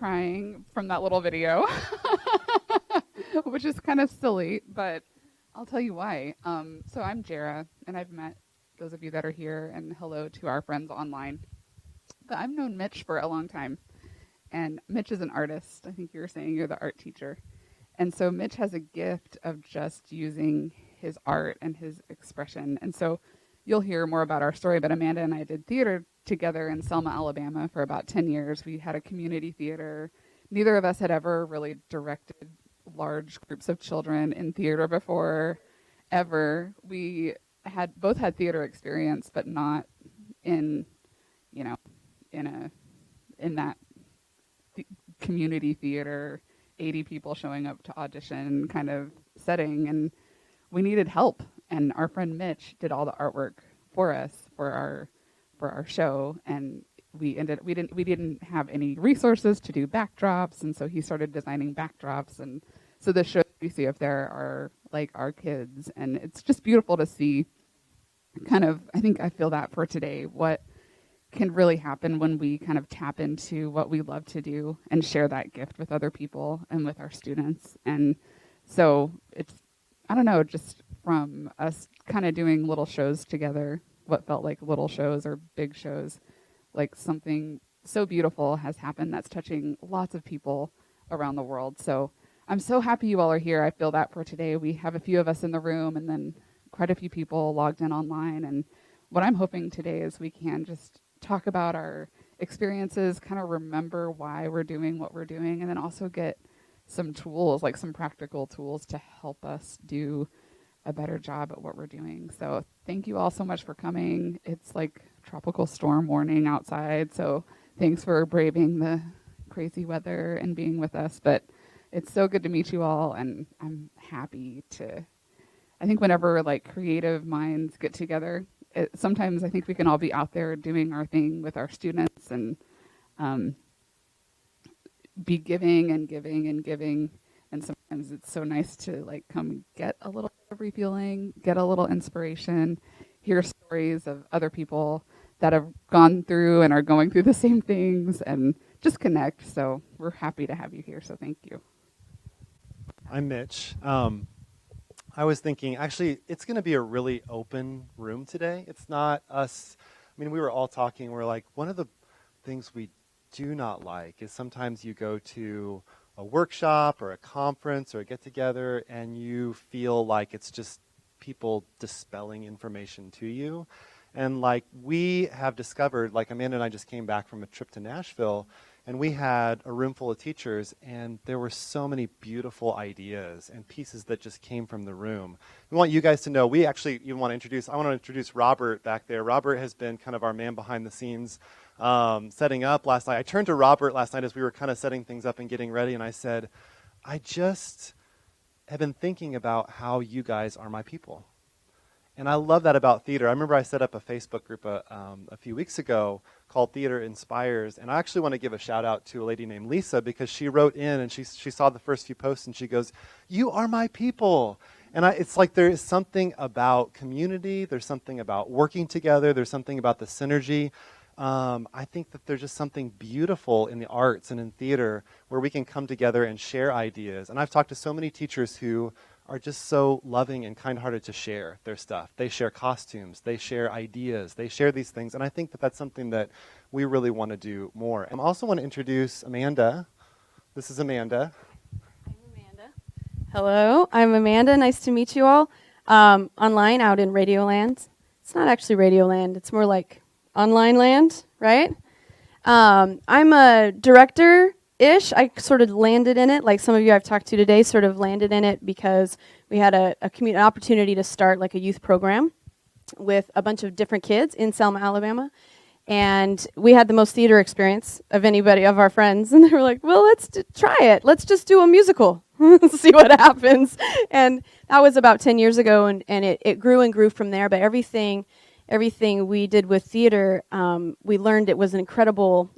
crying from that little video, which is kind of silly, but I'll tell you why. So I'm Jarah, and I've met those of you that are here, and hello to our friends online. But I've known Mitch for a long time, and Mitch is an artist. I think you were saying you're the art teacher. And so Mitch has a gift of just using his art and his expression. And so you'll hear more about our story, but Amanda and I did theater together in Selma, Alabama for about 10 years. We had a community theater. Neither of us had ever really directed large groups of children in theater before, ever. We had both had theater experience, but not in, you know, in that community theater, 80 people showing up to audition kind of setting, and we needed help. And our friend Mitch did all the artwork for us for our show, and we didn't have any resources to do backdrops, and so he started designing backdrops. And so the show you see up there are like our kids, and it's just beautiful to see. Kind of, I think I feel that for today, what can really happen when we kind of tap into what we love to do and share that gift with other people and with our students. And so it's, I don't know, just from us kind of doing little shows together, what felt like little shows or big shows, like something so beautiful has happened that's touching lots of people around the world. So I'm so happy you all are here. I feel that for today. We have a few of us in the room and then quite a few people logged in online. And what I'm hoping today is we can just talk about our experiences, kind of remember why we're doing what we're doing, and then also get some tools, like some practical tools to help us do a better job at what we're doing. So thank you all so much for coming. It's like tropical storm warning outside, so thanks for braving the crazy weather and being with us. But it's so good to meet you all, and I'm happy to, I think whenever like creative minds get together, sometimes I think we can all be out there doing our thing with our students and be giving and giving and giving. And sometimes it's so nice to like come get a little bit of refueling, get a little inspiration, hear stories of other people that have gone through and are going through the same things, and just connect. So we're happy to have you here. So thank you. I'm Mitch. I was thinking, actually, it's going to be a really open room today. It's not us. I mean, we were all talking. We're like, one of the things we do not like is sometimes you go to a workshop or a conference or a get-together and you feel like it's just people dispelling information to you. And like we have discovered, like Amanda and I just came back from a trip to Nashville, and we had a room full of teachers, and there were so many beautiful ideas and pieces that just came from the room. We want you guys to know, I want to introduce Robert back there. Robert has been kind of our man behind the scenes, setting up last night. I turned to Robert last night as we were kind of setting things up and getting ready, and I said, I just have been thinking about how you guys are my people. And I love that about theater. I remember I set up a Facebook group a few weeks ago called Theater Inspires, and I actually want to give a shout out to a lady named Lisa, because she wrote in and she saw the first few posts and she goes, "You are my people." And it's like there is something about community, there's something about working together, there's something about the synergy. I think that there's just something beautiful in the arts and in theater where we can come together and share ideas. And I've talked to so many teachers who are just so loving and kind-hearted to share their stuff. They share costumes, they share ideas, they share these things, and I think that that's something that we really want to do more. I also want to introduce Amanda. This is Amanda. I'm Amanda. Hello, I'm Amanda. Nice to meet you all. Online, out in Radioland. It's not actually Radioland, it's more like online land, right? I'm a director ish. I sort of landed in it, like some of you I've talked to today sort of landed in it because we had an opportunity to start like a youth program with a bunch of different kids in Selma, Alabama. And we had the most theater experience of anybody of our friends. And they were like, well, let's try it. Let's just do a musical, see what happens. And that was about 10 years ago, and it grew and grew from there. But everything we did with theater, we learned it was an incredible,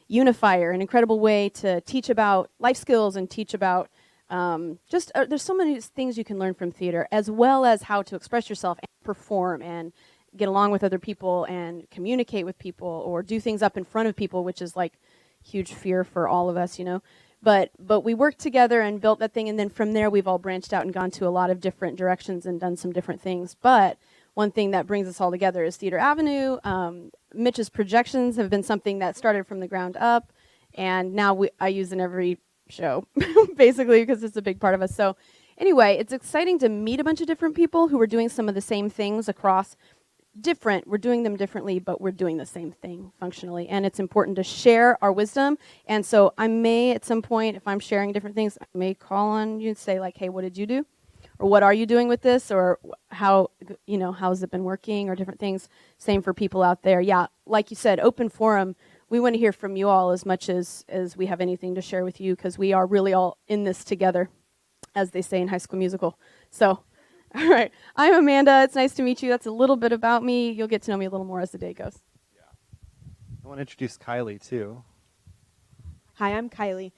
unifier, an incredible way to teach about life skills and teach about there's so many things you can learn from theater, as well as how to express yourself and perform and get along with other people and communicate with people or do things up in front of people, which is like, huge fear for all of us, But we worked together and built that thing, and then from there we've all branched out and gone to a lot of different directions and done some different things. But one thing that brings us all together is Theater Avenue. Mitch's projections have been something that started from the ground up, and now I use in every show, basically, because it's a big part of us. So anyway, it's exciting to meet a bunch of different people who are doing some of the same things across different. We're doing them differently, but we're doing the same thing functionally. And it's important to share our wisdom. And so I may, at some point, if I'm sharing different things, I may call on you and say, like, hey, what did you do? Or what are you doing with this? Or how's it been working? Or different things. Same for people out there. Yeah, like you said, open forum. We want to hear from you all as much as we have anything to share with you, because we are really all in this together, as they say in High School Musical. So, all right. I'm Amanda. It's nice to meet you. That's a little bit about me. You'll get to know me a little more as the day goes. Yeah. I want to introduce Kylie, too. Hi, I'm Kylie.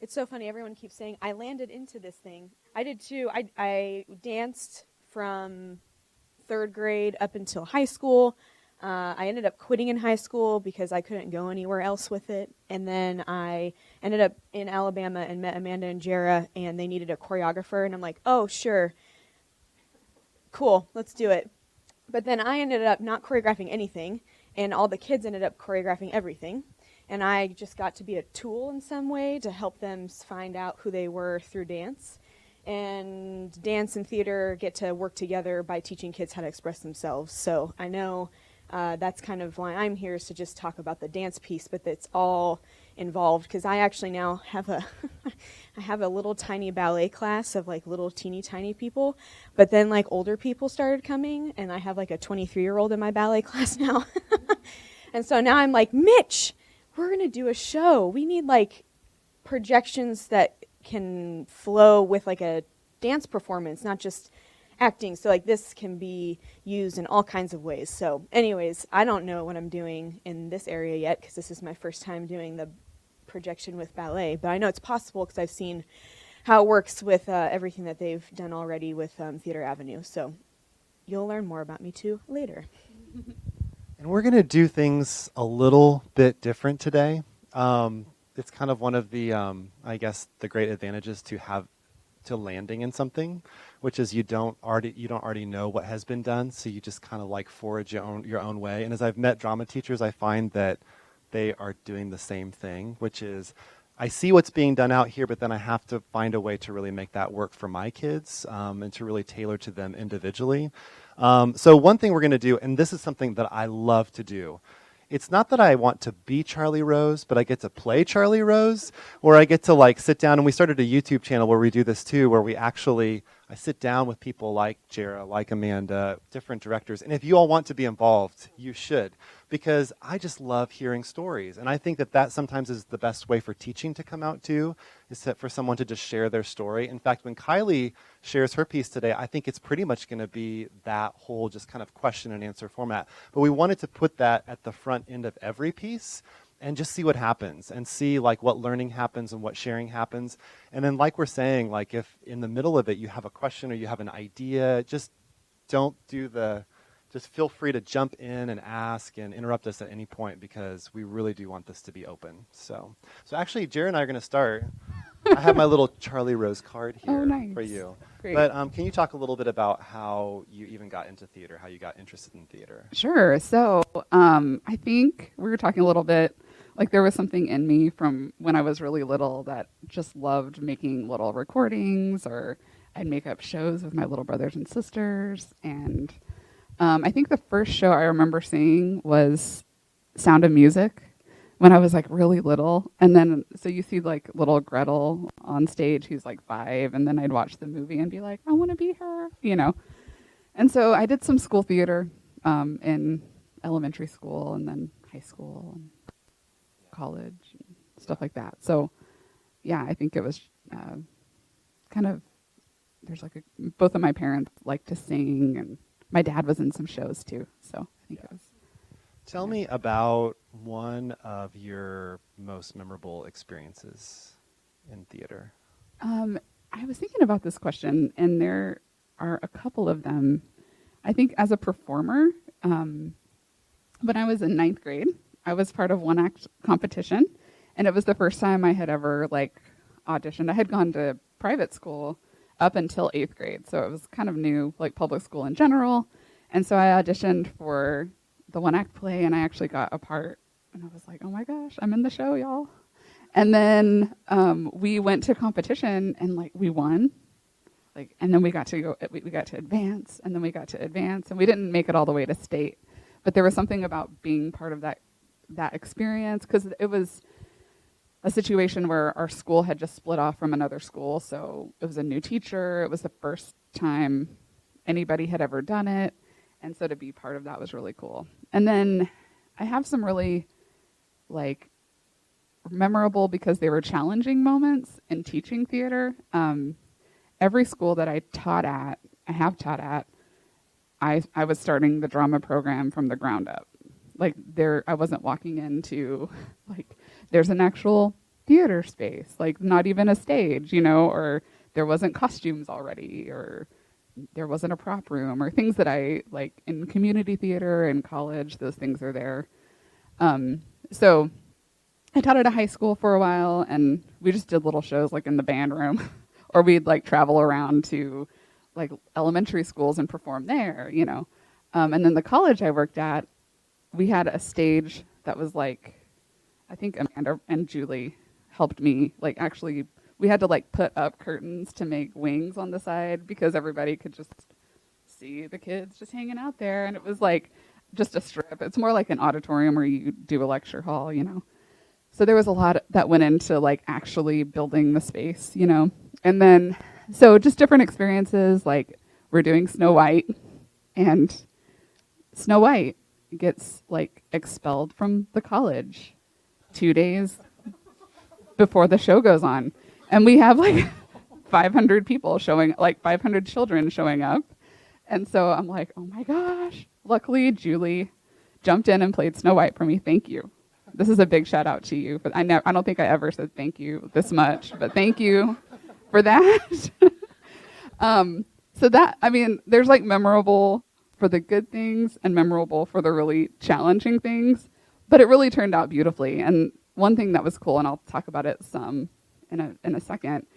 It's so funny. Everyone keeps saying, I landed into this thing. I did, too. I danced from 3rd grade up until high school. I ended up quitting in high school because I couldn't go anywhere else with it. And then I ended up in Alabama and met Amanda and Jarah, and they needed a choreographer. And I'm like, oh, sure. Cool, let's do it. But then I ended up not choreographing anything, and all the kids ended up choreographing everything. And I just got to be a tool in some way to help them find out who they were through dance. And dance and theater get to work together by teaching kids how to express themselves. So I know that's kind of why I'm here, is to just talk about the dance piece, but it's all involved, because I actually now have I have a little tiny ballet class of like little teeny tiny people, but then like older people started coming, and I have like a 23-year-old in my ballet class now. And so now I'm like, Mitch, we're going to do a show. We need like projections that can flow with like a dance performance, not just acting. So like this can be used in all kinds of ways. So anyways, I don't know what I'm doing in this area yet, because this is my first time doing the projection with ballet, but I know it's possible because I've seen how it works with everything that they've done already with Theater Avenue. So you'll learn more about me too later. And we're going to do things a little bit different today. It's kind of one of the, I guess, the great advantages to landing in something, which is you don't already know what has been done, so you just kind of like forage your own way. And as I've met drama teachers, I find that they are doing the same thing, which is I see what's being done out here, but then I have to find a way to really make that work for my kids, and to really tailor to them individually. So one thing we're going to do, and this is something that I love to do, it's not that I want to be Charlie Rose, but I get to play Charlie Rose, or I get to like sit down, and we started a YouTube channel where we do this too, where I sit down with people like Jarah, like Amanda, different directors, and if you all want to be involved, you should, because I just love hearing stories, and I think that sometimes is the best way for teaching to come out too, is for someone to just share their story. In fact, when Kylie shares her piece today, I think it's pretty much going to be that whole just kind of question and answer format, but we wanted to put that at the front end of every piece, and just see what happens, and see like what learning happens and what sharing happens. And then like we're saying, like if in the middle of it you have a question or you have an idea, just feel free to jump in and ask and interrupt us at any point, because we really do want this to be open. So actually Jarah and I are going to start. I have my little Charlie Rose card here for you. Great. But can you talk a little bit about how you even got into theater, how you got interested in theater? Sure. So I think we were talking a little bit, like there was something in me from when I was really little that just loved making little recordings, or I'd make up shows with my little brothers and sisters. And I think the first show I remember seeing was Sound of Music when I was like really little. And then, so you see like little Gretel on stage who's like 5, and then I'd watch the movie and be like, I want to be her, And so I did some school theater in elementary school, and then high school and college and stuff like that. So yeah, I think it was kind of, there's like both of my parents like to sing, and my dad was in some shows too. So I think it was. Tell me about one of your most memorable experiences in theater. I was thinking about this question, and there are a couple of them. I think as a performer, when I was in 9th grade, I was part of one act competition, and it was the first time I had ever like auditioned. I had gone to private school up until 8th grade, so it was kind of new, like public school in general. And so I auditioned for the one act play, and I actually got a part, and I was like, oh my gosh, I'm in the show, y'all. And then we went to competition, and like we won. Like, and then we got to advance, and then we got to advance, and we didn't make it all the way to state. But there was something about being part of that experience, because it was a situation where our school had just split off from another school, so it was a new teacher. It was the first time anybody had ever done it, and so to be part of that was really cool. And then I have some really like memorable, because they were challenging moments in teaching theater. Every school that I have taught at, I was starting the drama program from the ground up. Like I wasn't walking into like there's an actual theater space, like not even a stage, or there wasn't costumes already, or there wasn't a prop room, or things that I like in community theater and college. Those things are there. So I taught at a high school for a while, and we just did little shows like in the band room, or we'd like travel around to like elementary schools and perform there, And then the college I worked at, we had a stage that was like, I think Amanda and Julie helped me. Like actually, we had to like put up curtains to make wings on the side, because everybody could just see the kids just hanging out there. And it was like just a strip. It's more like an auditorium where you do a lecture hall, So there was a lot that went into like actually building the space, And then, so just different experiences, like we're doing Snow White, and Snow White gets like expelled from the college 2 days before the show goes on. And we have like 500 people showing, like 500 children showing up. And so I'm like, oh my gosh. Luckily, Julie jumped in and played Snow White for me. Thank you. This is a big shout out to you. But I don't think I ever said thank you this much, but thank you for that. So that, there's like memorable for the good things and memorable for the really challenging things, but it really turned out beautifully. And one thing that was cool, and I'll talk about it some in a second,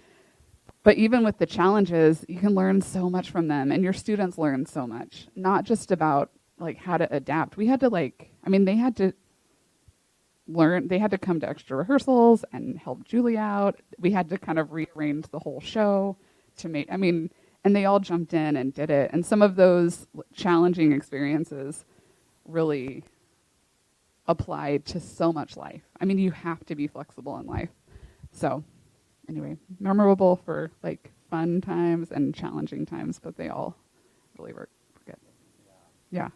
but even with the challenges, you can learn so much from them, and your students learn so much, not just about like how to adapt. We had to they had to learn, they had to come to extra rehearsals and help Julie out. We had to kind of rearrange the whole show to make, and they all jumped in and did it. And some of those challenging experiences really applied to so much life. You have to be flexible in life. So anyway, memorable for like fun times and challenging times, but they all really were good. Yeah.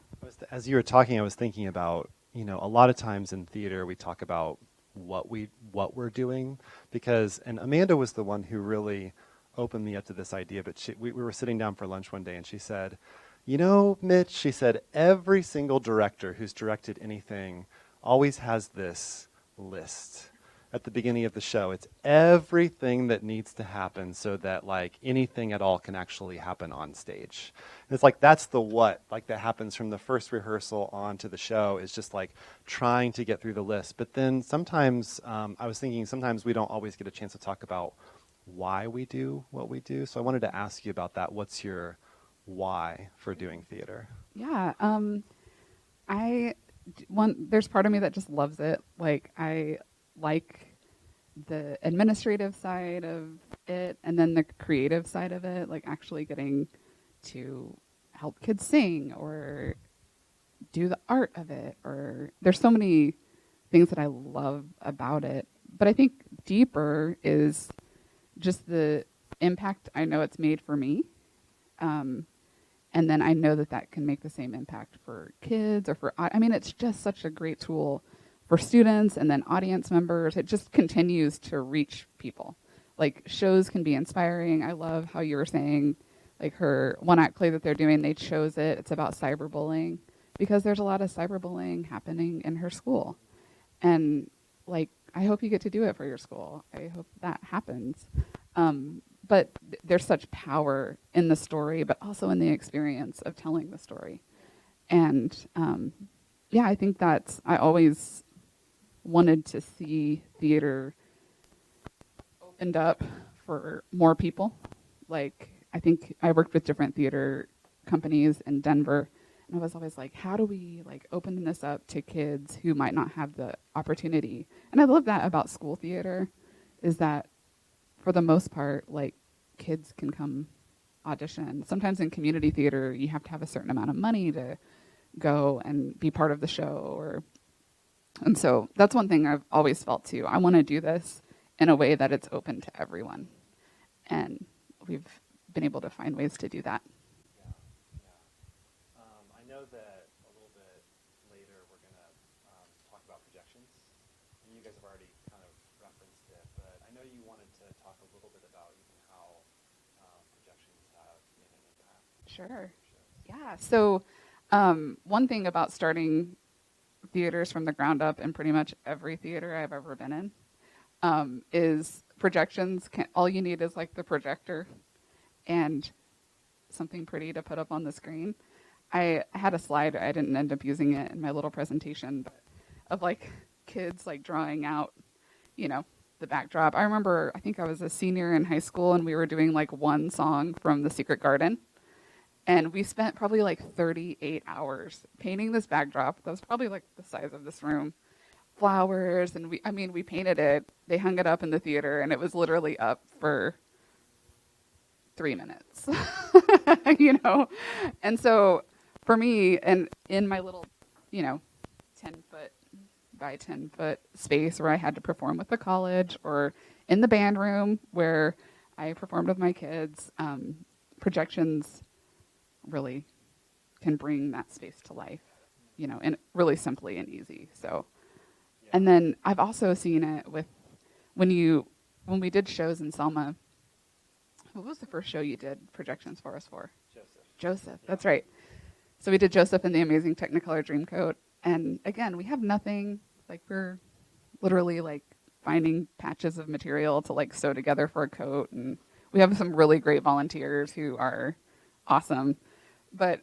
As you were talking, I was thinking about, a lot of times in theater we talk about what we're doing, and Amanda was the one who really opened me up to this idea. But we were sitting down for lunch one day, and she said, Mitch, she said, every single director who's directed anything always has this list at the beginning of the show. It's everything that needs to happen so that like anything at all can actually happen on stage. And it's like that's the what, like that happens from the first rehearsal on to the show, is just like trying to get through the list. But then sometimes I was thinking sometimes we don't always get a chance to talk about why we do what we do. So I wanted to ask you about that. What's your why for doing theater? Yeah. There's part of me that just loves it. Like I like the administrative side of it, and then the creative side of it, like actually getting to help kids sing or do the art of it, or there's so many things that I love about it. But I think deeper is just the impact I know it's made for me. And then I know that can make the same impact for kids or it's just such a great tool for students and then audience members. It just continues to reach people. Like shows can be inspiring. I love how you were saying, like her one act play that they're doing, they chose it. It's about cyberbullying, because there's a lot of cyberbullying happening in her school. And like, I hope you get to do it for your school. I hope that happens. But there's such power in the story, but also in the experience of telling the story. And I think I always wanted to see theater opened up for more people. Like, I think I worked with different theater companies in Denver, and I was always like, how do we like open this up to kids who might not have the opportunity? And I love that about school theater, is that for the most part, like, kids can come audition. Sometimes in community theater, you have to have a certain amount of money to go and be part of the show. And so that's one thing I've always felt too. I want to do this in a way that it's open to everyone. And we've been able to find ways to do that. I know that a little bit later we're going to talk about projections. And you guys have already kind of referenced it, but I know you wanted to talk a little bit about even how projections have made an impact. Sure. Yeah. So one thing about starting theaters from the ground up in pretty much every theater I've ever been in is projections. All you need is like the projector and something pretty to put up on the screen. I had a slide, I didn't end up using it in my little presentation, but of like kids like drawing out, the backdrop. I remember, I think I was a senior in high school and we were doing like one song from The Secret Garden. And we spent probably like 38 hours painting this backdrop. That was probably like the size of this room. Flowers, and we painted it. They hung it up in the theater, and it was literally up for 3 minutes. And so for me, and in my little, 10-foot by 10-foot space where I had to perform with the college, or in the band room where I performed with my kids, projections really can bring that space to life, and really simply and easy. So, and then I've also seen it with when we did shows in Selma. What was the first show you did projections for us for? Joseph. That's right. So we did Joseph in the Amazing Technicolor Dreamcoat, and again, we have nothing. Like, we're literally like finding patches of material to like sew together for a coat, and we have some really great volunteers who are awesome. But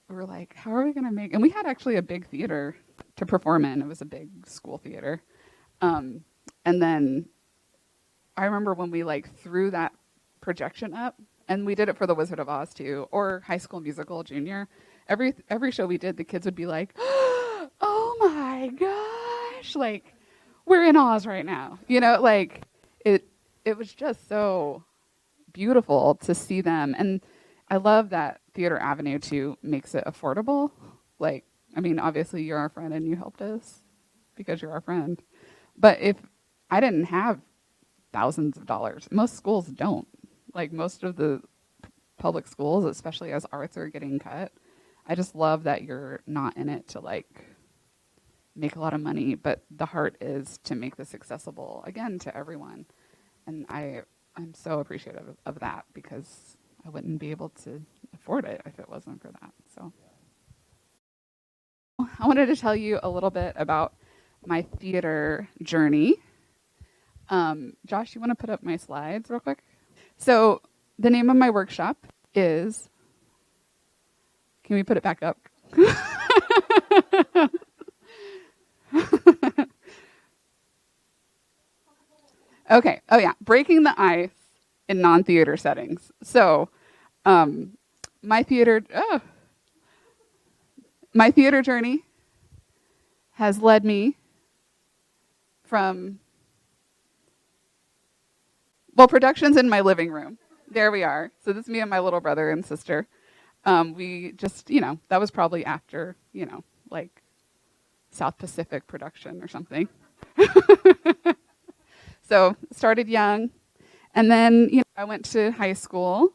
we were like, how are we going to make... And we had actually a big theater to perform in. It was a big school theater. And then I remember when we like threw that projection up, and we did it for The Wizard of Oz too, or High School Musical Junior. Every show we did, the kids would be like, oh my gosh, like, we're in Oz right now. Like, it was just so beautiful to see them. And I love that Theater Avenue too makes it affordable. Like, obviously you're our friend and you helped us because you're our friend. But if I didn't have thousands of dollars, most schools don't. Like, most of the public schools, especially as arts are getting cut, I just love that you're not in it to like make a lot of money, but the heart is to make this accessible again to everyone. And I'm so appreciative of that, because I wouldn't be able to afford it if it wasn't for that. So I wanted to tell you a little bit about my theater journey. Josh, you want to put up my slides real quick? So the name of my workshop is, can we put it back up? Okay. Oh yeah. Breaking the ice in non-theater settings. So, my theater journey has led me from, productions in my living room. There we are. So this is me and my little brother and sister. We just, that was probably after, like South Pacific production or something. So started young. And then, I went to high school,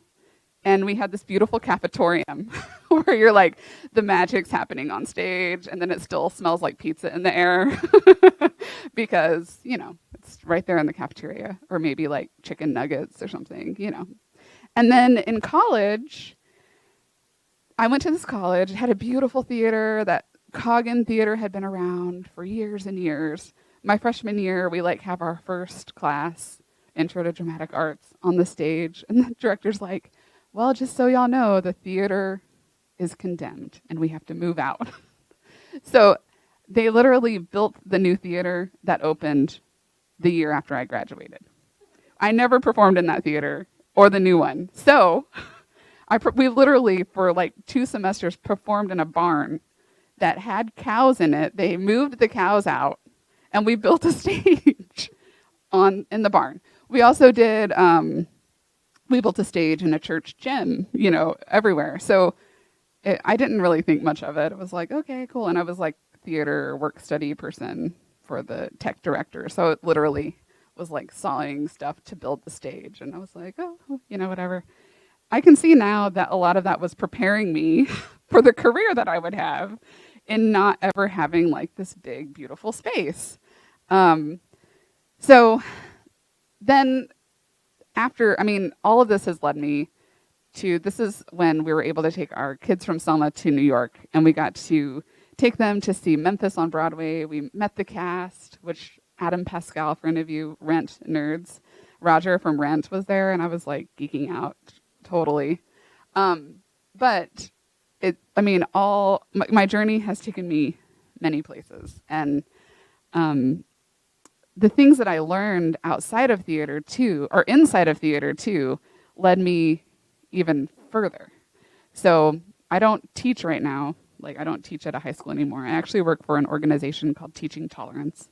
and we had this beautiful cafetorium where you're like, the magic's happening on stage, and then it still smells like pizza in the air because, it's right there in the cafeteria, or maybe like chicken nuggets or something, And then in college, I went to this college, had a beautiful theater. That Coggin Theater had been around for years and years. My freshman year, we like have our first class, Intro to Dramatic Arts, on the stage, and the director's like, well, just so y'all know, the theater is condemned and we have to move out. So They literally built the new theater that opened the year after I graduated. I never performed in that theater or the new one. So we literally, for like 2 semesters, performed in a barn that had cows in it. They moved the cows out, and we built a stage in the barn. We also did, we built a stage in a church gym, everywhere. So I didn't really think much of it. It was like, okay, cool. And I was like theater work study person for the tech director. So it literally was like sawing stuff to build the stage. And I was like, oh, whatever. I can see now that a lot of that was preparing me for the career that I would have in not ever having like this big, beautiful space. So then all of this has led me to, this is when we were able to take our kids from Selma to New York, and we got to take them to see Memphis on Broadway. We met the cast, which Adam Pascal, for any of you Rent nerds, Roger from Rent was there, and I was like geeking out totally. But my journey has taken me many places, and the things that I learned outside of theater too, or inside of theater too, led me even further. So I don't teach right now. Like, I don't teach at a high school anymore. I actually work for an organization called Teaching Tolerance,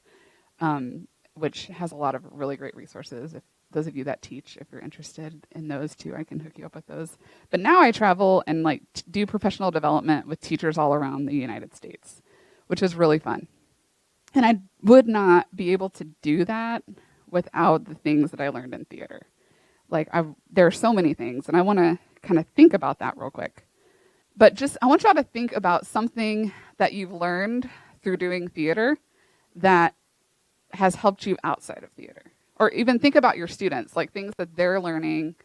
which has a lot of really great resources. If those of you that teach, if you're interested in those too, I can hook you up with those. But now I travel and do professional development with teachers all around the United States, which is really fun. And I would not be able to do that without the things that I learned in theater. There are so many things, and I want to kind of think about that real quick. But I want y'all to think about something that you've learned through doing theater that has helped you outside of theater. Or even think about your students, like things that they're learning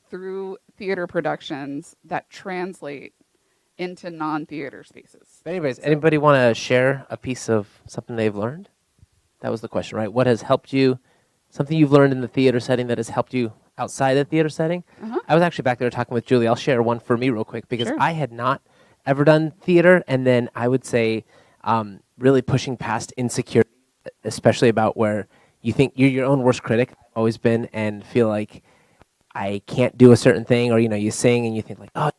through theater productions that translate into non-theater spaces. Anyways, anybody want to share a piece of something they've learned? That was the question, right? What has helped you, something you've learned in the theater setting that has helped you outside the theater setting? Uh-huh. I was actually back there talking with Julie. I'll share one for me real quick because Sure. I had not ever done theater, and then I would say really pushing past insecurity, especially about where you think you're your own worst critic, I've always been, and feel like I can't do a certain thing, or you sing and you think like, oh,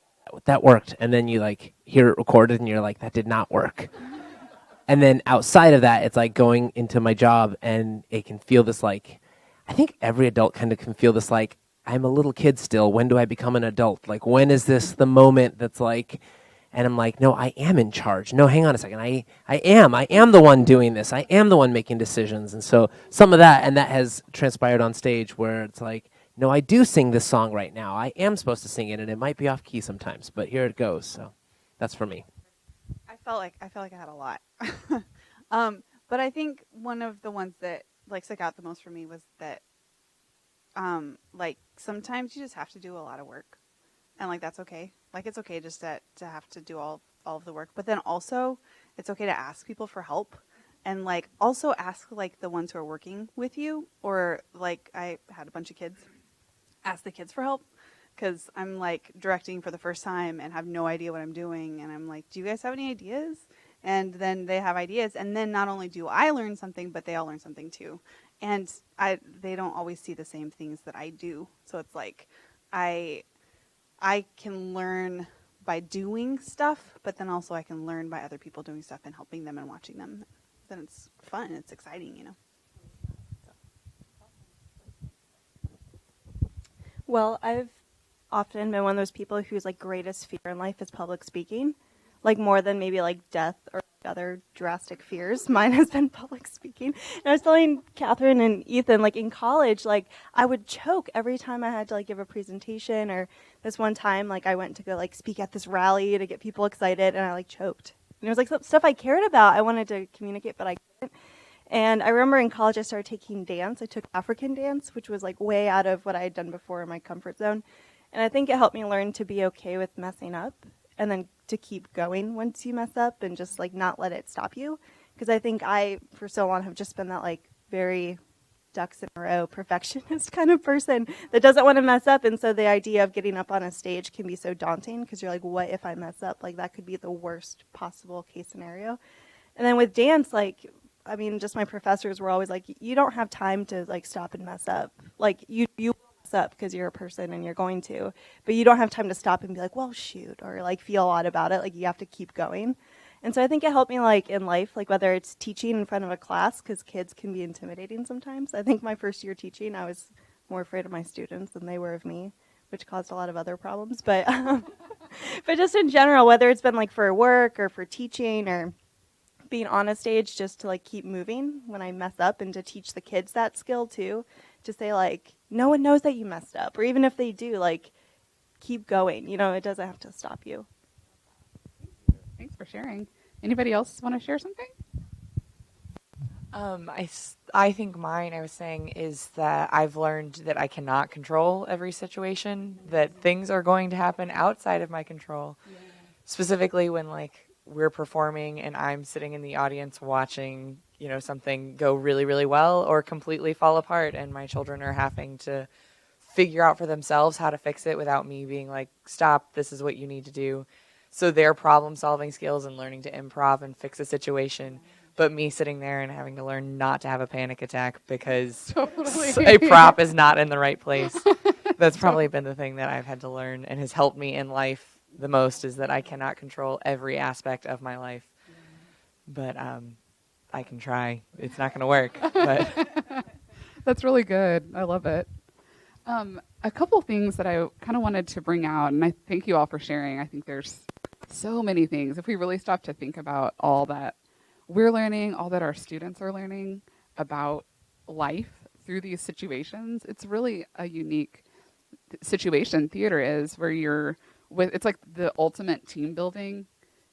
that worked, and then you hear it recorded and you're like, that did not work. And then outside of that, it's like going into my job, and it can feel this I think every adult kind of can feel this I'm a little kid still. When do I become an adult? When is this the moment that's and I'm like, no, I am in charge. No, hang on a second. I am the one doing this. I am the one making decisions. And so some of that, and that has transpired on stage where it's no, I do sing this song right now. I am supposed to sing it, and it might be off key sometimes, but here it goes. So that's for me. I felt like I had a lot. But I think one of the ones that stuck out the most for me was that sometimes you just have to do a lot of work, and that's okay. It's okay just to have to do all of the work, but then also it's okay to ask people for help, and also ask the ones who are working with you, or I had a bunch of kids, ask the kids for help, because I'm directing for the first time and have no idea what I'm doing, and I'm do you guys have any ideas? And then they have ideas, and then not only do I learn something, but they all learn something too. And they don't always see the same things that I do. So it's I can learn by doing stuff, but then also I can learn by other people doing stuff and helping them and watching them. Then it's fun, it's exciting, Well, I've often been one of those people whose greatest fear in life is public speaking, more than maybe death or other drastic fears. Mine has been public speaking. And I was telling Catherine and Ethan, in college, I would choke every time I had to give a presentation. Or this one time, I went to go speak at this rally to get people excited, and I choked. And it was some stuff I cared about. I wanted to communicate, but I couldn't. And I remember in college I started taking dance. I took African dance, which was way out of what I had done before in my comfort zone. And I think it helped me learn to be okay with messing up, and then to keep going once you mess up, and just not let it stop you. Because I think I, for so long, have just been that very ducks in a row perfectionist kind of person that doesn't want to mess up. And so the idea of getting up on a stage can be so daunting, because you're what if I mess up? That could be the worst possible case scenario. And then with dance, like, I mean, just my professors were always like, you don't have time to like stop and mess up. Like you mess up because you're a person and you're going to, but you don't have time to stop and be like, well, shoot, or like feel odd about it. Like you have to keep going. And so I think it helped me like in life, like whether it's teaching in front of a class, because kids can be intimidating sometimes. I think my first year teaching, I was more afraid of my students than they were of me, which caused a lot of other problems. But but just in general, whether it's been like for work or for teaching or being on a stage, just to like keep moving when I mess up, and to teach the kids that skill too, to say like, no one knows that you messed up, or even if they do, like keep going, you know, it doesn't have to stop you. Thanks for sharing. Anybody else want to share something? I think mine, I was saying, is that I've learned that I cannot control every situation, that things are going to happen outside of my control. Yeah. Specifically when like we're performing and I'm sitting in the audience watching, you know, something go really, really well or completely fall apart, and my children are having to figure out for themselves how to fix it without me being like, stop, this is what you need to do. So their problem solving skills and learning to improv and fix a situation, but me sitting there and having to learn not to have a panic attack because a prop is not in the right place. That's probably been the thing that I've had to learn and has helped me in life the most, is that I cannot control every aspect of my life. But I can try. It's not going to work. But That's really good. I love it. A couple things that I kind of wanted to bring out, and I thank you all for sharing. I think there's so many things. If we really stop to think about all that we're learning, all that our students are learning about life through these situations, it's really a unique situation theater is, where you're with, it's like the ultimate team building,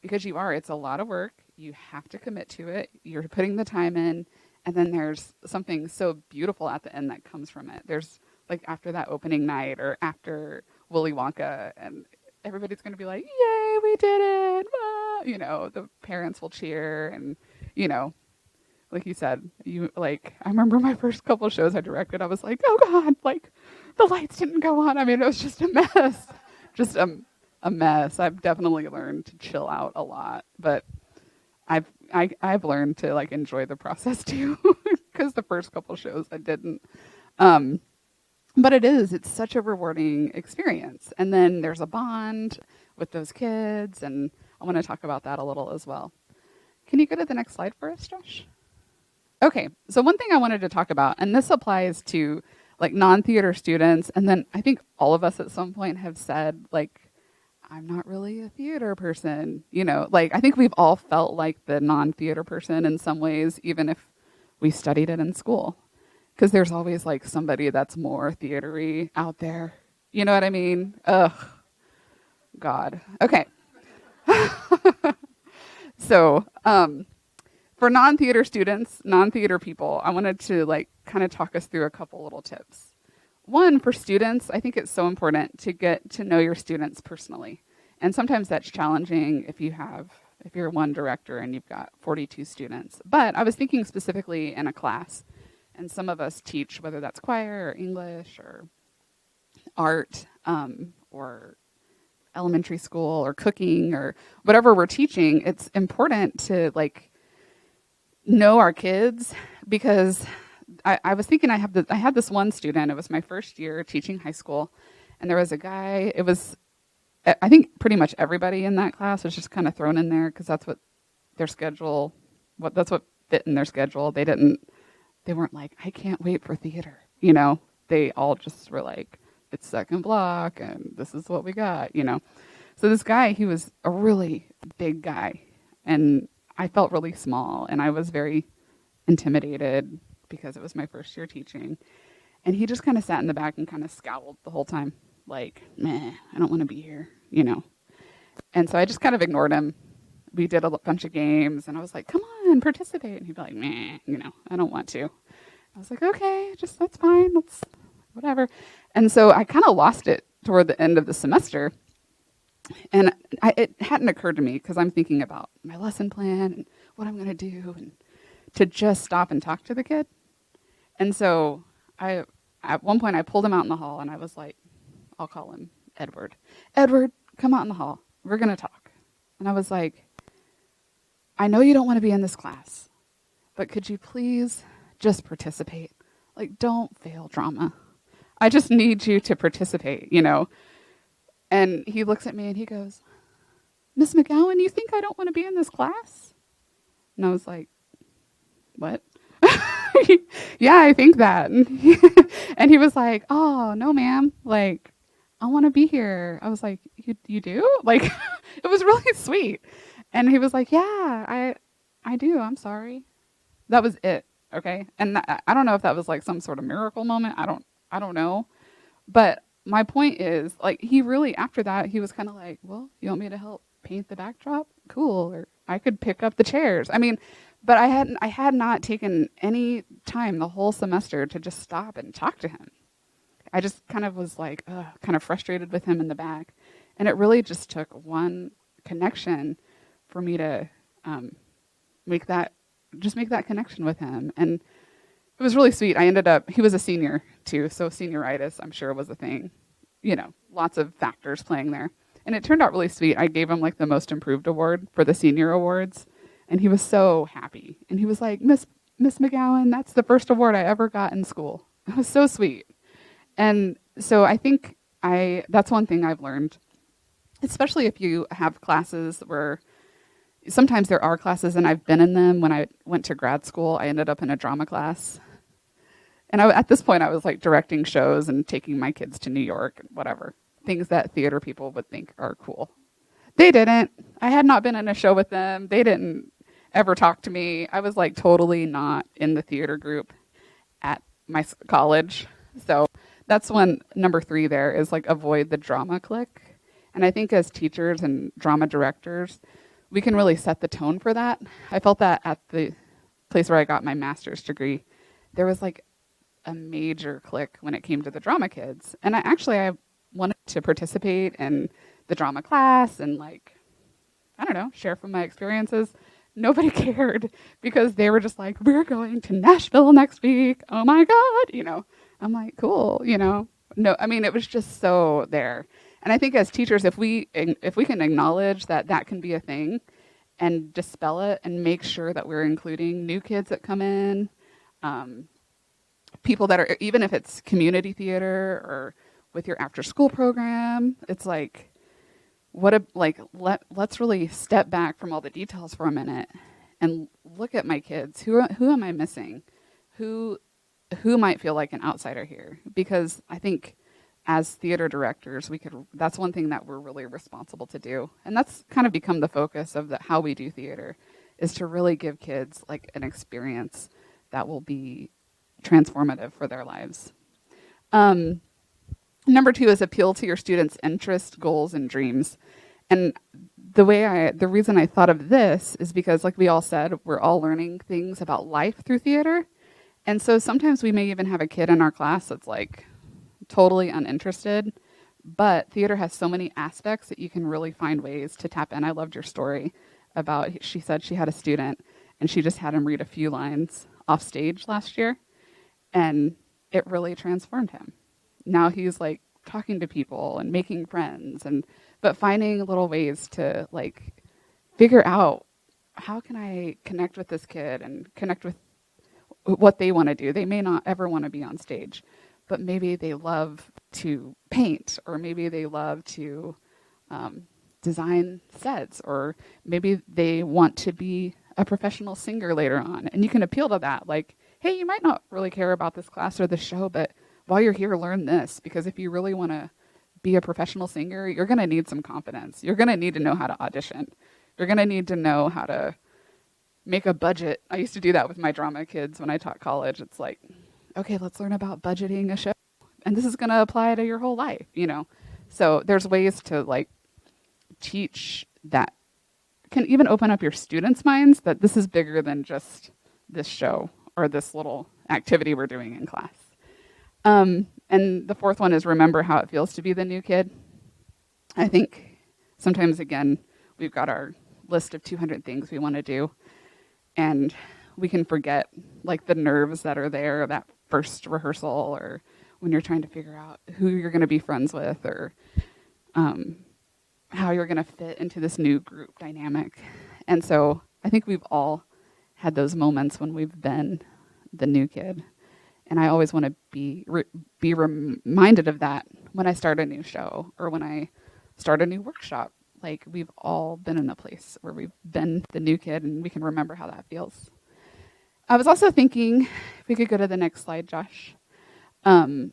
because it's a lot of work. You have to commit to it. You're putting the time in, and then there's something so beautiful at the end that comes from it. There's like after that opening night or after Willy Wonka, and everybody's going to be like, yay, we did it. Ah! You know, the parents will cheer, and, you know, like you said, I remember my first couple shows I directed, I was like, oh God, like the lights didn't go on. I mean, it was just a mess, just a mess. I've definitely learned to chill out a lot, but I've learned to like enjoy the process too, because the first couple shows I didn't. But it's such a rewarding experience. And then there's a bond with those kids, and I want to talk about that a little as well. Can you go to the next slide for us, Josh? Okay, so one thing I wanted to talk about, and this applies to like non-theater students, and then I think all of us at some point have said, like, I'm not really a theater person. You know, like I think we've all felt like the non-theater person in some ways, even if we studied it in school. Because there's always like somebody that's more theatery out there. You know what I mean? Ugh. God. Okay. So, for non-theater students, non-theater people, I wanted to like kind of talk us through a couple little tips. One, for students, I think it's so important to get to know your students personally. And sometimes that's challenging if you're one director and you've got 42 students. But I was thinking specifically in a class. And some of us teach, whether that's choir or English or art or elementary school or cooking or whatever we're teaching. It's important to like know our kids, because I was thinking I had this one student. It was my first year teaching high school, and there was a guy. It was, I think pretty much everybody in that class was just kind of thrown in there because that's what their schedule. That's what fit in their schedule. They weren't like, I can't wait for theater. You know, they all just were like, it's second block and this is what we got, you know. So this guy, he was a really big guy, and I felt really small, and I was very intimidated because it was my first year teaching. And he just kind of sat in the back and kind of scowled the whole time, like, meh, I don't want to be here, you know. And so I just kind of ignored him. We did a bunch of games, and I was like, come on, participate. And he'd be like, meh, you know, I don't want to. I was like, okay, that's fine. Let's, whatever. And so I kind of lost it toward the end of the semester. And it hadn't occurred to me, because I'm thinking about my lesson plan and what I'm going to do, and to just stop and talk to the kid. And so at one point I pulled him out in the hall, and I was like, I'll call him Edward. Edward, come out in the hall. We're going to talk. And I was like, I know you don't want to be in this class, but could you please just participate? Like, don't fail drama. I just need you to participate, you know. And he looks at me and he goes, Miss McGowan, you think I don't want to be in this class? And I was like, what? Yeah, I think that. And he was like, oh, no, ma'am. Like, I want to be here. I was like, you do? Like, it was really sweet. And he was like, yeah, I do. I'm sorry. That was it. Okay. And I don't know if that was like some sort of miracle moment. I don't know. But my point is, like, he really, after that, he was kind of like, well, you want me to help paint the backdrop? Cool. Or I could pick up the chairs. I mean, but I had not taken any time the whole semester to just stop and talk to him. I just kind of was like, kind of frustrated with him in the back. And it really just took one connection for me to make that connection with him. And it was really sweet. He was a senior too, so senioritis, I'm sure, was a thing. You know, lots of factors playing there. And it turned out really sweet. I gave him like the most improved award for the senior awards. And he was so happy. And he was like, Miss McGowan, that's the first award I ever got in school. It was so sweet. And so I think that's one thing I've learned, especially if you have classes where sometimes there are classes, and I've been in them. When I went to grad school, I ended up in a drama class. And at this point, I was like directing shows and taking my kids to New York and whatever, things that theater people would think are cool. They didn't. I had not been in a show with them. They didn't ever talk to me. I was like totally not in the theater group at my college. So that's when number 3 there is like avoid the drama clique. And I think as teachers and drama directors, we can really set the tone for that. I felt that at the place where I got my master's degree, there was like a major clique when it came to the drama kids. And I wanted to participate in the drama class and like, I don't know, share from my experiences. Nobody cared because they were just like, we're going to Nashville next week. Oh my God. You know, I'm like, cool. You know, no, I mean, it was just so there. And I think as teachers, if we can acknowledge that can be a thing and dispel it and make sure that we're including new kids that come in, people that are, even if it's community theater or with your after school program, it's like, let's really step back from all the details for a minute and look at my kids. Who am I missing? Who might feel like an outsider here? Because I think as theater directors, that's one thing that we're really responsible to do. And that's kind of become the focus of how we do theater, is to really give kids like an experience that will be transformative for their lives. Number 2 is appeal to your students' interests, goals, and dreams. And the reason I thought of this is because, like we all said, we're all learning things about life through theater. And so sometimes we may even have a kid in our class that's like totally uninterested, but theater has so many aspects that you can really find ways to tap in. I loved your story about, she said she had a student and she just had him read a few lines off stage last year, and it really transformed him. Now he's like talking to people and making friends, but finding little ways to like figure out, how can I connect with this kid and connect with what they want to do. They may not ever want to be on stage, but maybe they love to paint, or maybe they love to design sets, or maybe they want to be a professional singer later on. And you can appeal to that, like, hey, you might not really care about this class or this show, but while you're here, learn this, because if you really want to be a professional singer, you're going to need some confidence. You're going to need to know how to audition. You're going to need to know how to make a budget. I used to do that with my drama kids when I taught college. It's like, okay, let's learn about budgeting a show. And this is going to apply to your whole life, you know? So there's ways to like teach that can even open up your students' minds that this is bigger than just this show or this little activity we're doing in class. And the 4th one is remember how it feels to be the new kid. I think sometimes, again, we've got our list of 200 things we want to do, and we can forget like the nerves that are there, that first rehearsal, or when you're trying to figure out who you're going to be friends with, or how you're going to fit into this new group dynamic. And so I think we've all had those moments when we've been the new kid. And I always want to be reminded of that when I start a new show or when I start a new workshop. Like, we've all been in a place where we've been the new kid and we can remember how that feels. I was also thinking, if we could go to the next slide, Josh, in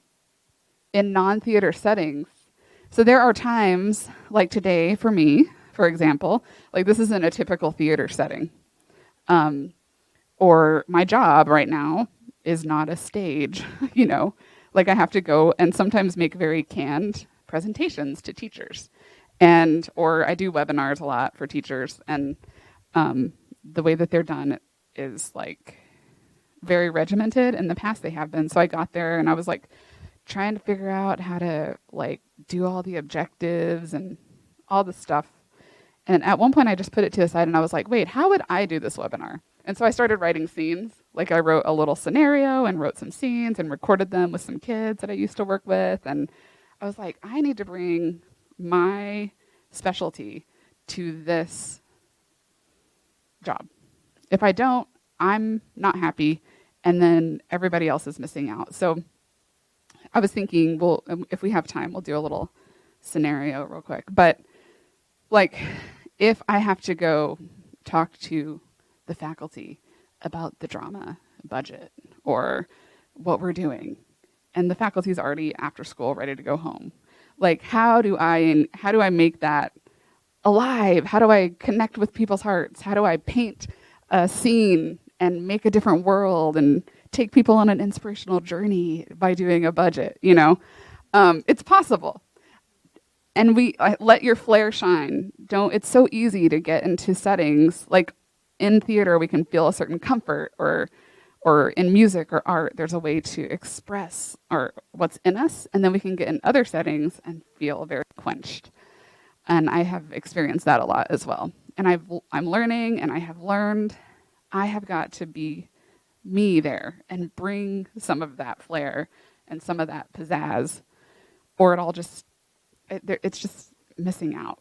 non-theater settings. So there are times, like today for me, for example, like this isn't a typical theater setting. Or my job right now is not a stage, you know, like I have to go and sometimes make very canned presentations to teachers. Or I do webinars a lot for teachers, and the way that they're done is like very regimented. In the past they have been. So I got there and I was like trying to figure out how to like do all the objectives and all the stuff. And at one point I just put it to the side and I was like, wait, how would I do this webinar? And so I started writing scenes. Like I wrote a little scenario and wrote some scenes and recorded them with some kids that I used to work with. And I was like, I need to bring my specialty to this job. If I don't, I'm not happy, and then everybody else is missing out. So I was thinking, well, if we have time, we'll do a little scenario real quick. But like, if I have to go talk to the faculty about the drama budget or what we're doing, and the faculty's already after school ready to go home, like how do I make that alive? How do I connect with people's hearts? How do I paint a scene and make a different world and take people on an inspirational journey by doing a budget? You know, it's possible. And let your flair shine. It's so easy to get into settings like in theater. We can feel a certain comfort, or in music or art, there's a way to express what's in us, and then we can get in other settings and feel very quenched. And I have experienced that a lot as well. And I'm learning, and I have learned I have got to be me there and bring some of that flair and some of that pizzazz, or it's just missing out.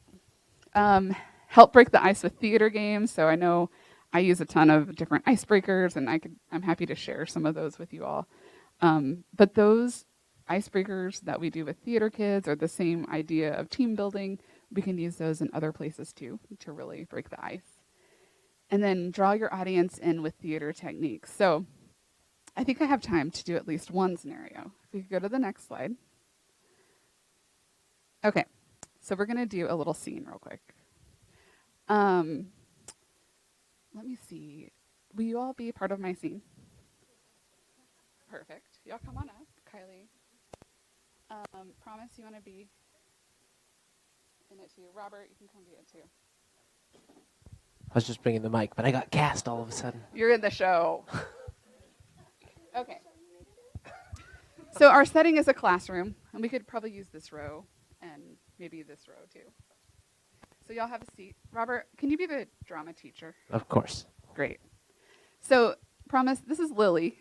Help break the ice with theater games. So I know I use a ton of different icebreakers, and I'm happy to share some of those with you all. But those icebreakers that we do with theater kids are the same idea of team building. We can use those in other places too to really break the ice. And then draw your audience in with theater techniques. So I think I have time to do at least one scenario. If we could go to the next slide. Okay, so we're going to do a little scene real quick. Let me see. Will you all be part of my scene? Perfect. Y'all come on up. Kylie. Promise you want to be in it too. Robert, you can come be it too. I was just bringing the mic, but I got cast all of a sudden. You're in the show. Okay. So our setting is a classroom, and we could probably use this row and maybe this row too. So y'all have a seat. Robert, can you be the drama teacher? Of course. Great. So, promise, this is Lily,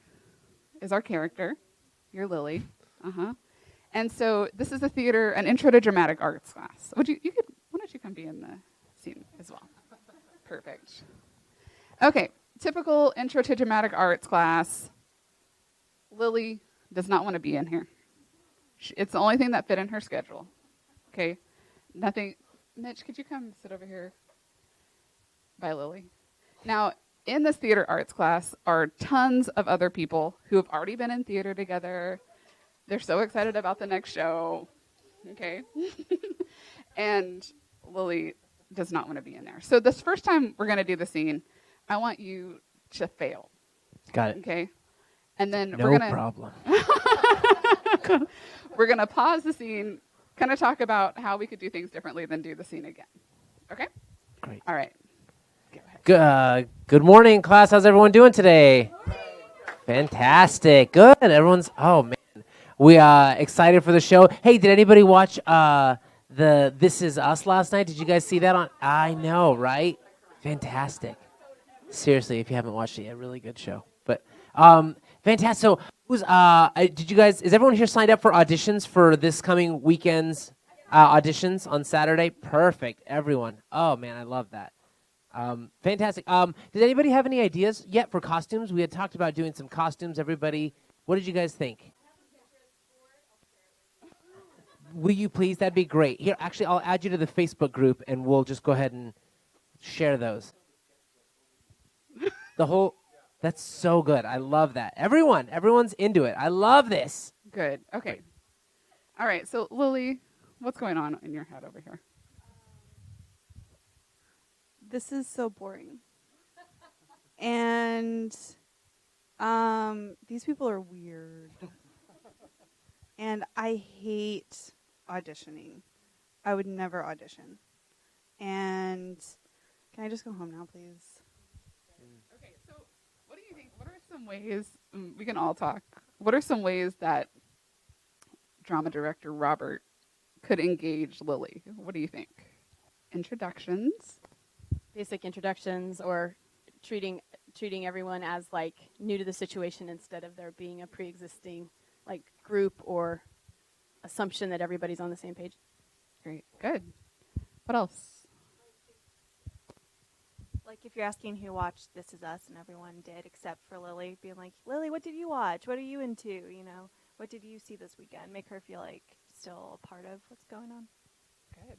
is our character. You're Lily. And so this is an intro to dramatic arts class. Why don't you come be in the scene as well? Perfect. Okay, typical intro to dramatic arts class. Lily does not want to be in here. It's the only thing that fit in her schedule. Okay, nothing. Mitch, could you come sit over here by Lily? Now, in this theater arts class are tons of other people who have already been in theater together. They're so excited about the next show. Okay. And Lily does not want to be in there. So this first time we're going to do the scene, I want you to fail. Got it. Okay. And then we're going to... No problem. We're going to pause the scene, kind of talk about how we could do things differently, then do the scene again. Okay? Great. All right. Go ahead. Good morning, class. How's everyone doing today? Fantastic. Good. Everyone's... Oh, man. We are excited for the show. Hey, did anybody watch the This Is Us last night? Did you guys see that on? I know, right? Fantastic. Seriously, if you haven't watched it yet, really good show. But fantastic. So, is everyone here signed up for auditions for this coming weekend's auditions on Saturday? Perfect. Everyone. Oh man, I love that. Fantastic. Does anybody have any ideas yet for costumes? We had talked about doing some costumes. Everybody, what did you guys think? Will you please? That'd be great. Here, actually, I'll add you to the Facebook group, and we'll just go ahead and share those. The whole, that's so good. I love that. Everyone's into it. I love this. Good. Okay. All right. So Lily, what's going on in your head over here? This is so boring. And these people are weird. And I hate auditioning. I would never audition. And can I just go home now, please? Okay. So what do you think? What are some ways we can all talk? What are some ways that drama director Robert could engage Lily? What do you think? Introductions. Basic introductions, or treating everyone as like new to the situation instead of there being a pre-existing like group or assumption that everybody's on the same page. Great. Good. What else? Like if you're asking who watched This Is Us, and everyone did except for Lily, being like, Lily, what did you watch? What are you into? You know, what did you see this weekend? Make her feel like still a part of what's going on. Good.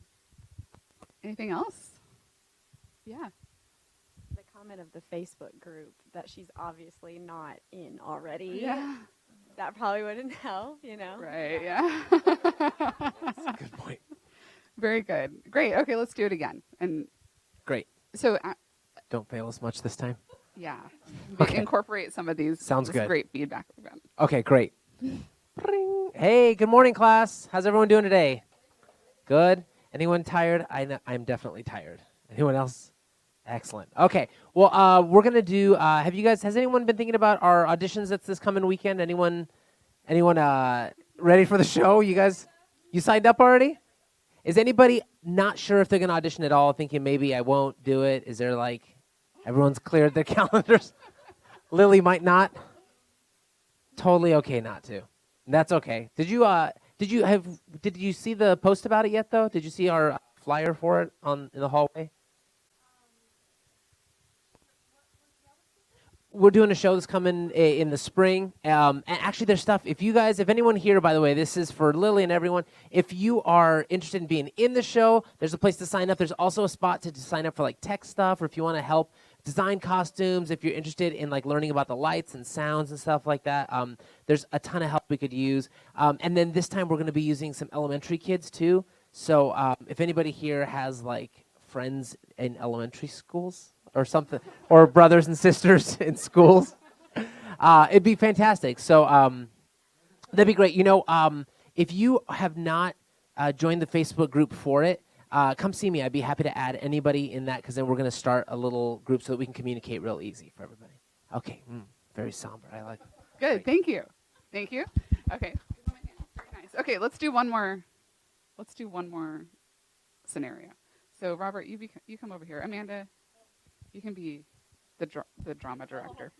Anything else? Yeah. The comment of the Facebook group that she's obviously not in already. Yeah. That probably wouldn't help, you know. Right. Yeah. That's a good point. Very good. Great. Okay. Let's do it again. And Great. so, Don't fail us much this time. yeah, Okay. incorporate some of these. Sounds this good. Great feedback we've gotten. Okay, great. Bring. Hey, good morning, class. How's everyone doing today? Good. Anyone tired? I'm definitely tired. Anyone else? Excellent. Okay. Well, we're gonna do. Has anyone been thinking about our auditions that's this coming weekend? Anyone ready for the show? You guys, you signed up already? Is anybody not sure if they're gonna audition at all? Thinking maybe I won't do it. Is there like, everyone's cleared their calendars? Lily might not. Totally okay not to. That's okay. Did you see the post about it yet though? Did you see our flyer for it in the hallway? We're doing a show that's coming in the spring. And actually, there's stuff. If anyone here, by the way, this is for Lily and everyone. If you are interested in being in the show, there's a place to sign up. There's also a spot to sign up for like tech stuff, or if you want to help design costumes, if you're interested in like learning about the lights and sounds and stuff like that. There's a ton of help we could use. And then this time we're going to be using some elementary kids too. So if anybody here has like friends in elementary schools or something, or brothers and sisters in schools, it'd be fantastic. So that'd be great. You know, if you have not joined the Facebook group for it, come see me. I'd be happy to add anybody in that, because then we're going to start a little group so that we can communicate real easy for everybody. Okay, very somber. I like it. Good. Great. Thank you. Thank you. Okay. Very nice. Okay. Let's do one more. Let's do one more scenario. So Robert, you come over here. Amanda, you can be the drama director.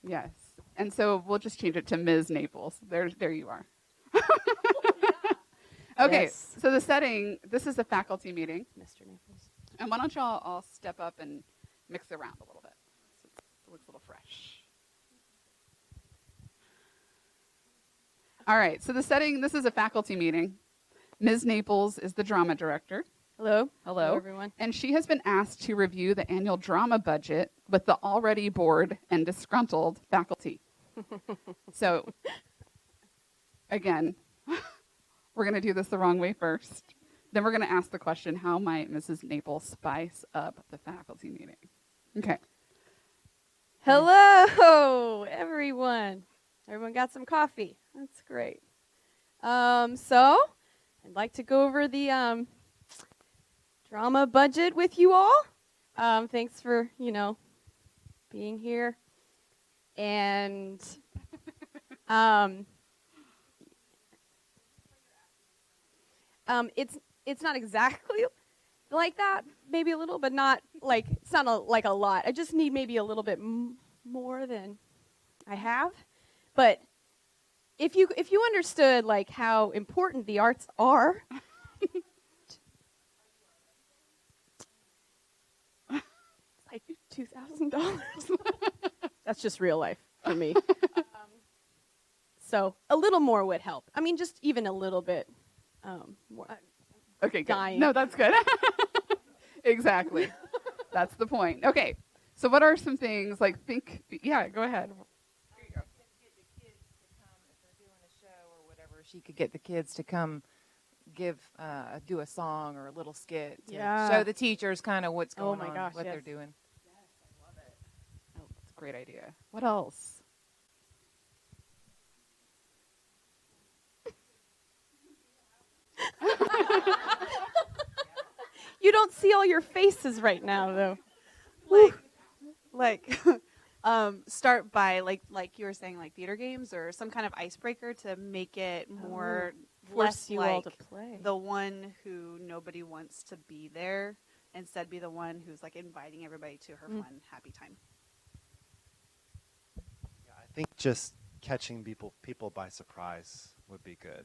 Yes. And so we'll just change it to Ms. Naples. There you are. Okay. Yes. So the setting. This is a faculty meeting. Mr. Naples. And why don't y'all all step up and mix around a little bit, so it looks a little fresh. All right, so the setting, this is a faculty meeting. Ms. Naples is the drama director. Hello. Hello. everyone. And she has been asked to review the annual drama budget with the already bored and disgruntled faculty. So, again, we're going to do this the wrong way first. Then we're going to ask the question, how might Mrs. Naples spice up the faculty meeting? Okay. Hello, everyone. Everyone got some coffee. That's great. So, I'd like to go over the drama budget with you all. Thanks for, being here. And it's not exactly like that, maybe a little, but not like, it's not like a lot. I just need maybe a little bit more than I have. But if you understood like how important the arts are, $2,000. That's just real life for me. So a little more would help. I mean, just even a little bit more. Okay, good. Dying. No, that's good. Exactly. That's the point. Okay. So what are some things yeah, go ahead. She could get the kids to come do a song or a little skit to Yeah. show the teachers kind of what's going my on, gosh, what yes. they're doing. Oh, that's a great idea. What else? You don't see all your faces right now, though. Start by like you were saying, like theater games or some kind of icebreaker to make it more Force less you like all to play. the one who nobody wants to be there. Instead, be the one who's like inviting everybody to her fun, happy time. Yeah, I think just catching people by surprise would be good,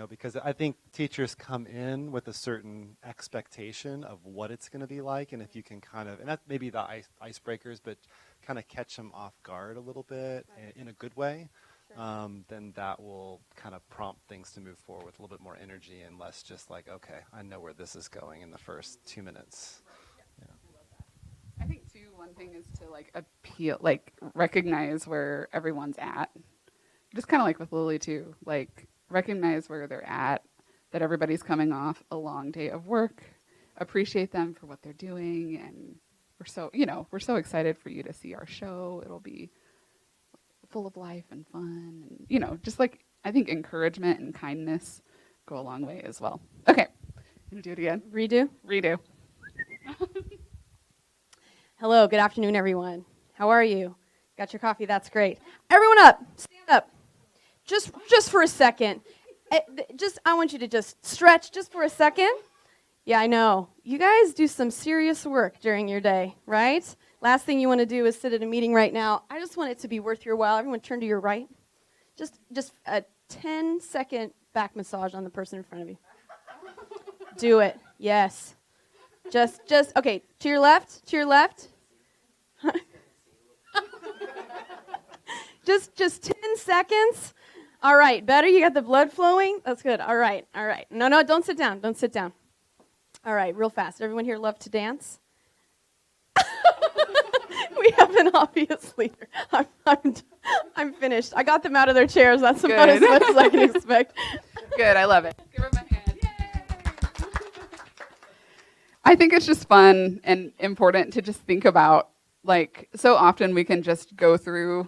because I think teachers come in with a certain expectation of what it's going to be like, and if you can and that maybe the icebreakers, but kind of catch them off guard a little bit in a good way, then that will kind of prompt things to move forward with a little bit more energy and less just like, okay, I know where this is going in the first 2 minutes. I think too, one thing is to recognize where everyone's at. Just kind of like with Lily too, recognize where they're at, that everybody's coming off a long day of work, appreciate them for what they're doing, and we're so excited for you to see our show. It'll be full of life and fun, and just I think encouragement and kindness go a long way as well. Okay, gonna do it again. Redo. Hello, good afternoon, everyone. How are you? Got your coffee? That's great. Everyone up, stand up. Just for a second. I want you to just stretch just for a second. Yeah, I know. You guys do some serious work during your day, right? Last thing you want to do is sit at a meeting right now. I just want it to be worth your while. Everyone turn to your right. Just a 10-second back massage on the person in front of you. Do it. Yes. Just okay, to your left. Just 10 seconds. All right, better? You got the blood flowing? That's good. All right. No, don't sit down. All right, real fast. Everyone here love to dance? We have an obvious leader. I'm finished. I got them out of their chairs. That's about as much as I can expect. Good, I love it. Give her my hand. Yay! I think it's just fun and important to just think about, so often we can just go through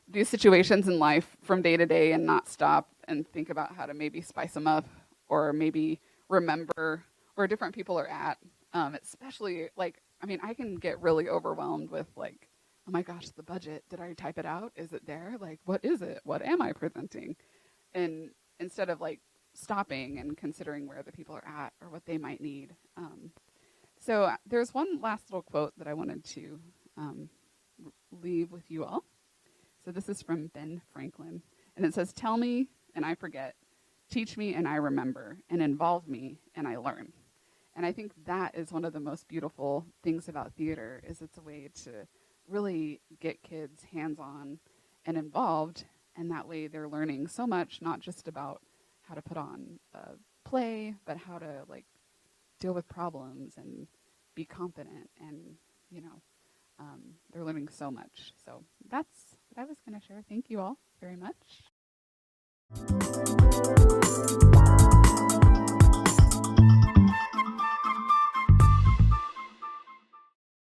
these situations in life from day to day and not stop and think about how to maybe spice them up or maybe remember where different people are at. Especially, I can get really overwhelmed with, oh my gosh, the budget. Did I type it out? Is it there? What is it? What am I presenting? And instead of, stopping and considering where the people are at or what they might need. So there's one last little quote that I wanted to leave with you all. So this is from Ben Franklin, and it says, "Tell me and I forget, teach me and I remember, and involve me and I learn." And I think that is one of the most beautiful things about theater, is it's a way to really get kids hands-on and involved, and that way they're learning so much, not just about how to put on a play, but how to deal with problems and be confident, and they're learning so much. So that's what I was going to share. Thank you all very much.